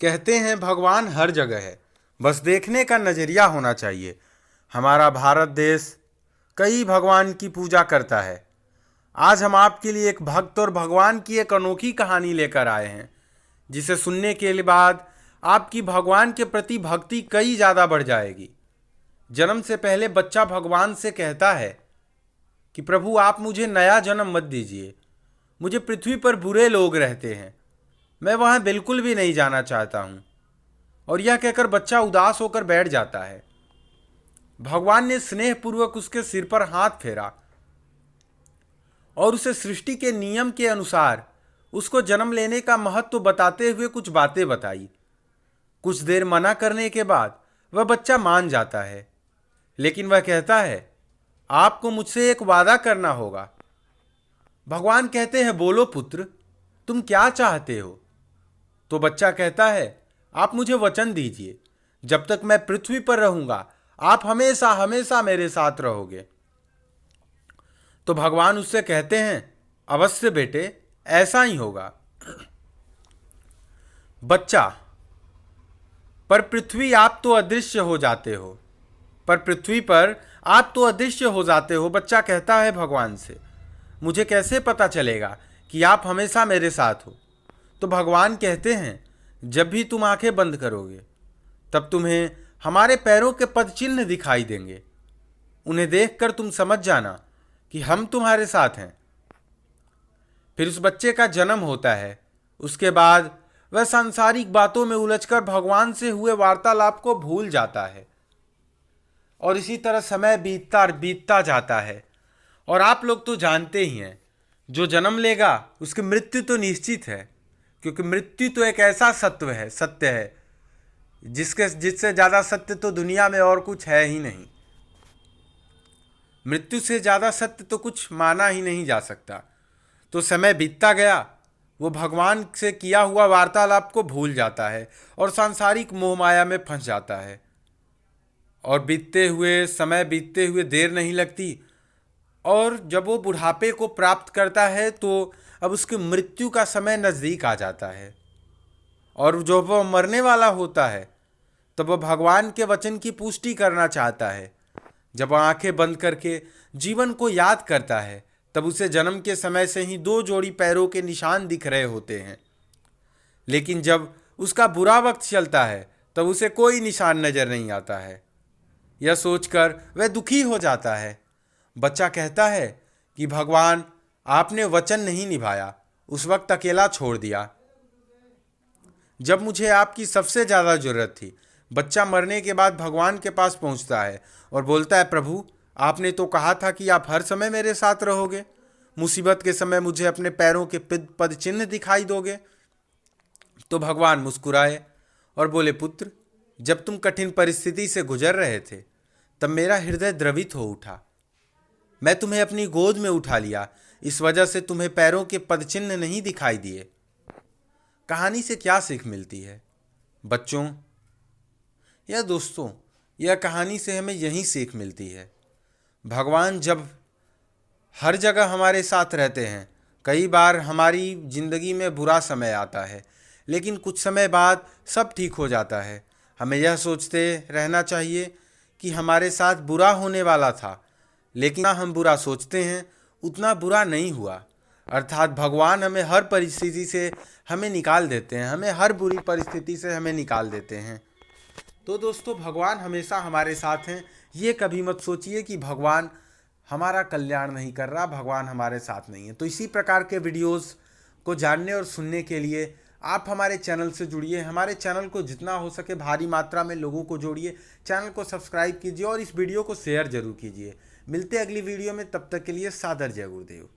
कहते हैं भगवान हर जगह है, बस देखने का नज़रिया होना चाहिए। हमारा भारत देश कई भगवान की पूजा करता है। आज हम आपके लिए एक भक्त और भगवान की एक अनोखी कहानी लेकर आए हैं, जिसे सुनने के बाद आपकी भगवान के प्रति भक्ति कई ज़्यादा बढ़ जाएगी। जन्म से पहले बच्चा भगवान से कहता है कि प्रभु आप मुझे नया जन्म मत दीजिए। मुझे पृथ्वी पर बुरे लोग रहते हैं, मैं वहाँ बिल्कुल भी नहीं जाना चाहता हूँ। और यह कहकर बच्चा उदास होकर बैठ जाता है। भगवान ने स्नेहपूर्वक उसके सिर पर हाथ फेरा और उसे सृष्टि के नियम के अनुसार उसको जन्म लेने का महत्व बताते हुए कुछ बातें बताई। कुछ देर मना करने के बाद वह बच्चा मान जाता है, लेकिन वह कहता है आपको मुझसे एक वादा करना होगा। भगवान कहते हैं बोलो पुत्र, तुम क्या चाहते हो? तो बच्चा कहता है आप मुझे वचन दीजिए, जब तक मैं पृथ्वी पर रहूंगा आप हमेशा हमेशा मेरे साथ रहोगे। तो भगवान उससे कहते हैं अवश्य बेटे, ऐसा ही होगा। बच्चा पर पृथ्वी आप तो अदृश्य हो जाते हो, पर पृथ्वी पर आप तो अदृश्य हो जाते हो। बच्चा कहता है भगवान से मुझे कैसे पता चलेगा कि आप हमेशा मेरे साथ हो? तो भगवान कहते हैं जब भी तुम आंखें बंद करोगे तब तुम्हें हमारे पैरों के पद चिन्ह दिखाई देंगे। उन्हें देखकर तुम समझ जाना कि हम तुम्हारे साथ हैं। फिर उस बच्चे का जन्म होता है। उसके बाद वह सांसारिक बातों में उलझकर भगवान से हुए वार्तालाप को भूल जाता है और इसी तरह समय बीतता बीतता जाता है। और आप लोग तो जानते ही हैं, जो जन्म लेगा उसकी मृत्यु तो निश्चित है, क्योंकि मृत्यु तो एक ऐसा सत्य है जिससे ज़्यादा सत्य तो दुनिया में और कुछ है ही नहीं। मृत्यु से ज़्यादा सत्य तो कुछ माना ही नहीं जा सकता। तो समय बीतता गया, वो भगवान से किया हुआ वार्तालाप को भूल जाता है और सांसारिक मोहमाया में फंस जाता है। और समय बीतते हुए देर नहीं लगती, और जब वो बुढ़ापे को प्राप्त करता है तो अब उसकी मृत्यु का समय नज़दीक आ जाता है। और जब वह मरने वाला होता है तब वह भगवान के वचन की पुष्टि करना चाहता है। जब वह आंखें बंद करके जीवन को याद करता है तब उसे जन्म के समय से ही 2 जोड़ी पैरों के निशान दिख रहे होते हैं, लेकिन जब उसका बुरा वक्त चलता है तब उसे कोई निशान नजर नहीं आता है। यह सोचकर वह दुखी हो जाता है। बच्चा कहता है कि भगवान आपने वचन नहीं निभाया, उस वक्त अकेला छोड़ दिया जब मुझे आपकी सबसे ज़्यादा ज़रूरत थी। बच्चा मरने के बाद भगवान के पास पहुंचता है और बोलता है प्रभु आपने तो कहा था कि आप हर समय मेरे साथ रहोगे, मुसीबत के समय मुझे अपने पैरों के पद चिन्ह दिखाई दोगे। तो भगवान मुस्कुराए और बोले पुत्र, जब तुम कठिन परिस्थिति से गुजर रहे थे तब मेरा हृदय द्रवित हो उठा। मैं तुम्हें अपनी गोद में उठा लिया, इस वजह से तुम्हें पैरों के पद चिन्ह नहीं दिखाई दिए। कहानी से क्या सीख मिलती है बच्चों या दोस्तों? यह कहानी से हमें यही सीख मिलती है, भगवान जब हर जगह हमारे साथ रहते हैं। कई बार हमारी ज़िंदगी में बुरा समय आता है, लेकिन कुछ समय बाद सब ठीक हो जाता है। हमें यह सोचते रहना चाहिए कि हमारे साथ बुरा होने वाला था, लेकिन हम बुरा सोचते हैं उतना बुरा नहीं हुआ। अर्थात भगवान हमें हर परिस्थिति से हमें निकाल देते हैं, हमें हर बुरी परिस्थिति से हमें निकाल देते हैं। तो दोस्तों भगवान हमेशा हमारे साथ हैं। ये कभी मत सोचिए कि भगवान हमारा कल्याण नहीं कर रहा, भगवान हमारे साथ नहीं है। तो इसी प्रकार के वीडियोस को जानने और सुनने के लिए आप हमारे चैनल से जुड़िए। हमारे चैनल को जितना हो सके भारी मात्रा में लोगों को जोड़िए, चैनल को सब्सक्राइब कीजिए और इस वीडियो को शेयर जरूर कीजिए। मिलते हैं अगली वीडियो में, तब तक के लिए सादर जय गुरुदेव।